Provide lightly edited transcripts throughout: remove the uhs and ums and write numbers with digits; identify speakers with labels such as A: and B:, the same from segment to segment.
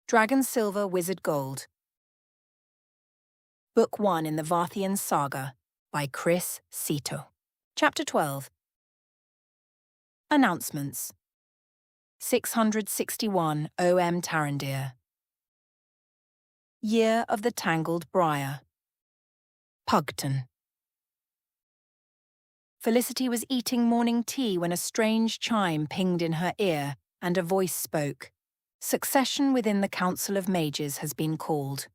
A: Dragon Silver Wizard Gold. Book 1 in the Varthien Saga by Kris Sihto. Chapter 12. Announcements. 661 OM Tarandir. Year of the Tangled Briar. Pugton. Felicity was eating morning tea when a strange chime pinged in her ear and a voice spoke. Succession within the Council of Mages has been called.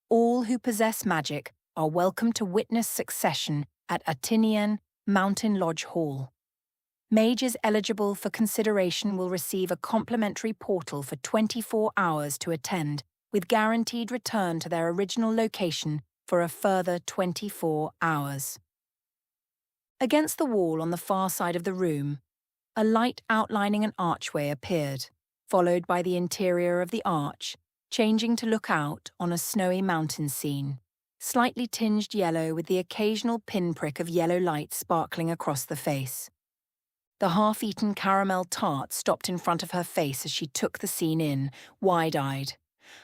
A: All who possess magic are welcome to witness succession at Atinian Mountain Lodge Hall. Mages eligible for consideration will receive a complimentary portal for 24 hours to attend, with guaranteed return to their original location for a further 24 hours. Against the wall on the far side of the room, a light outlining an archway appeared, followed by the interior of the arch, changing to look out on a snowy mountain scene, slightly tinged yellow with the occasional pinprick of yellow light sparkling across the face. The half-eaten caramel tart stopped in front of her face as she took the scene in, wide-eyed.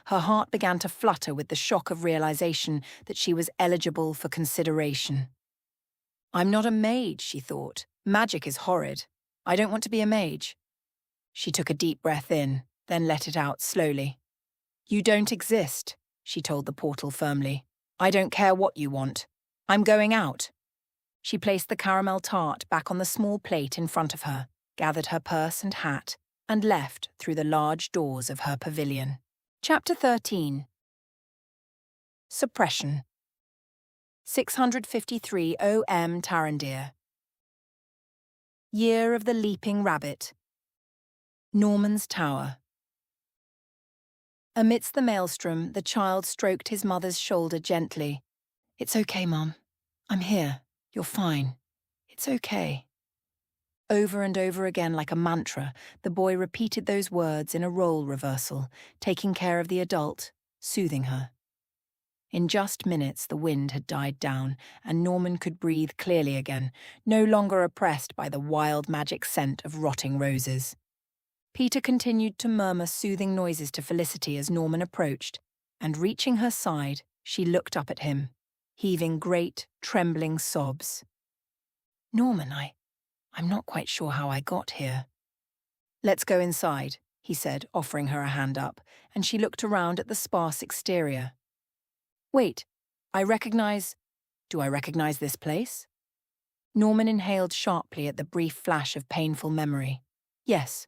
A: Her heart began to flutter with the shock of realization that she was eligible for consideration. "I'm not a mage," she thought. "Magic is horrid. I don't want to be a mage." She took a deep breath in, then let it out slowly. "You don't exist," she told the portal firmly. "I don't care what you want. I'm going out." She placed the caramel tart back on the small plate in front of her, gathered her purse and hat, and left through the large doors of her pavilion. Chapter 13. Suppression. 653 OM Tarandir. Year of the Leaping Rabbit. Norman's Tower. Amidst the maelstrom, the child stroked his mother's shoulder gently. "It's okay, Mum. I'm here. You're fine. It's okay." Over and over again like a mantra, the boy repeated those words in a role reversal, taking care of the adult, soothing her. In just minutes, the wind had died down, and Norman could breathe clearly again, no longer oppressed by the wild magic scent of rotting roses. Peter continued to murmur soothing noises to Felicity as Norman approached, and reaching her side, she looked up at him, heaving great, trembling sobs. "Norman, I'm not quite sure how I got here." "Let's go inside," he said, offering her a hand up, and she looked around at the sparse exterior. "Wait, do I recognize this place?" Norman inhaled sharply at the brief flash of painful memory. "Yes.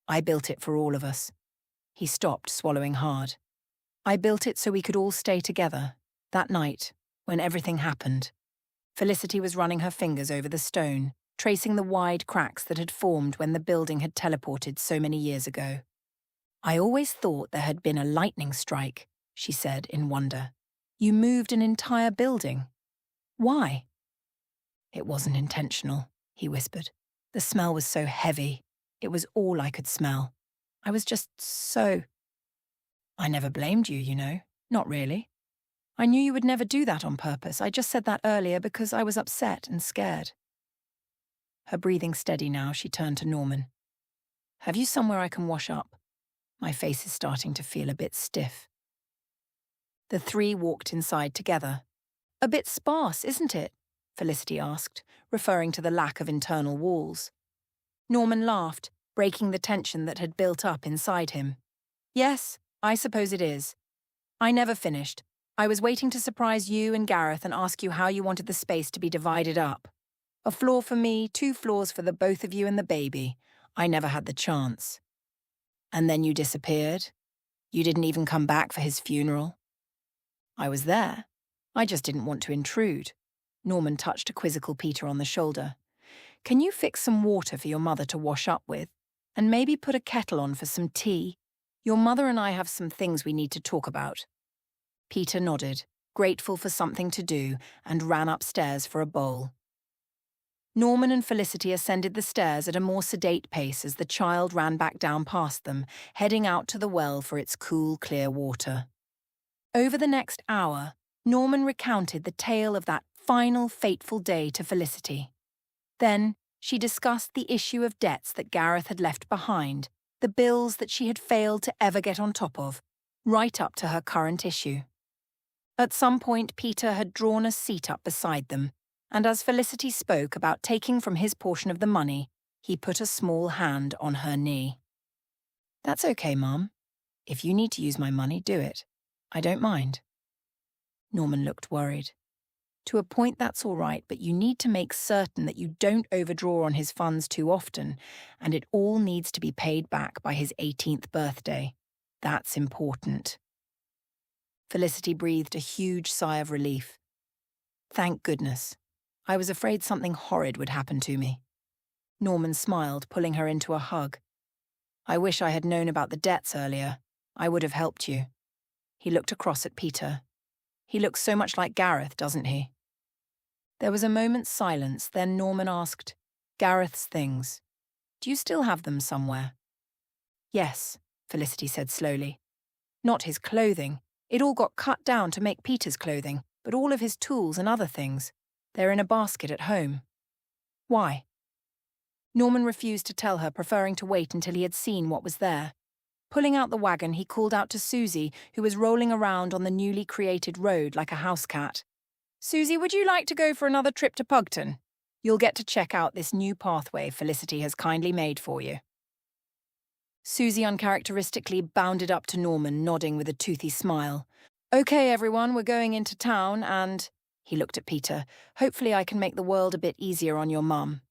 A: I built it for all of us." He stopped, swallowing hard. "I built it so we could all stay together, that night, when everything happened." Felicity was running her fingers over the stone, tracing the wide cracks that had formed when the building had teleported so many years ago. "I always thought there had been a lightning strike," she said in wonder. "You moved an entire building. Why?" "It wasn't intentional," he whispered. "The smell was so heavy. It was all I could smell. I was just so—" "I never blamed you, you know. Not really. I knew you would never do that on purpose. I just said that earlier because I was upset and scared." Her breathing steady now, she turned to Norman. "Have you somewhere I can wash up? My face is starting to feel a bit stiff." The three walked inside together. "A bit sparse, isn't it?" Felicity asked, referring to the lack of internal walls. Norman laughed, breaking the tension that had built up inside him. "Yes, I suppose it is. I never finished. I was waiting to surprise you and Gareth and ask you how you wanted the space to be divided up. A floor for me, 2 floors for the both of you and the baby. I never had the chance." "And then you disappeared? You didn't even come back for his funeral?" "I was there. I just didn't want to intrude." Norman touched a quizzical Peter on the shoulder. "Can you fix some water for your mother to wash up with? And maybe put a kettle on for some tea? Your mother and I have some things we need to talk about." Peter nodded, grateful for something to do, and ran upstairs for a bowl. Norman and Felicity ascended the stairs at a more sedate pace as the child ran back down past them, heading out to the well for its cool, clear water. Over the next hour, Norman recounted the tale of that final fateful day to Felicity. Then, she discussed the issue of debts that Gareth had left behind, the bills that she had failed to ever get on top of, right up to her current issue. At some point, Peter had drawn a seat up beside them, and as Felicity spoke about taking from his portion of the money, he put a small hand on her knee. "That's okay, Mum. If you need to use my money, do it. I don't mind." Norman looked worried. "To a point, that's all right, but you need to make certain that you don't overdraw on his funds too often, and it all needs to be paid back by his 18th birthday. That's important." Felicity breathed a huge sigh of relief. "Thank goodness. I was afraid something horrid would happen to me." Norman smiled, pulling her into a hug. "I wish I had known about the debts earlier. I would have helped you." He looked across at Peter. "He looks so much like Gareth, doesn't he?" There was a moment's silence, then Norman asked, "Gareth's things. Do you still have them somewhere?" "Yes," Felicity said slowly. "Not his clothing. It all got cut down to make Peter's clothing, but all of his tools and other things. They're in a basket at home." "Why?" Norman refused to tell her, preferring to wait until he had seen what was there. Pulling out the wagon, he called out to Susie, who was rolling around on the newly created road like a house cat. "Susie, would you like to go for another trip to Pugton? You'll get to check out this new pathway Felicity has kindly made for you." Susie uncharacteristically bounded up to Norman, nodding with a toothy smile. "Okay, everyone, we're going into town and—" he looked at Peter. "Hopefully I can make the world a bit easier on your mum.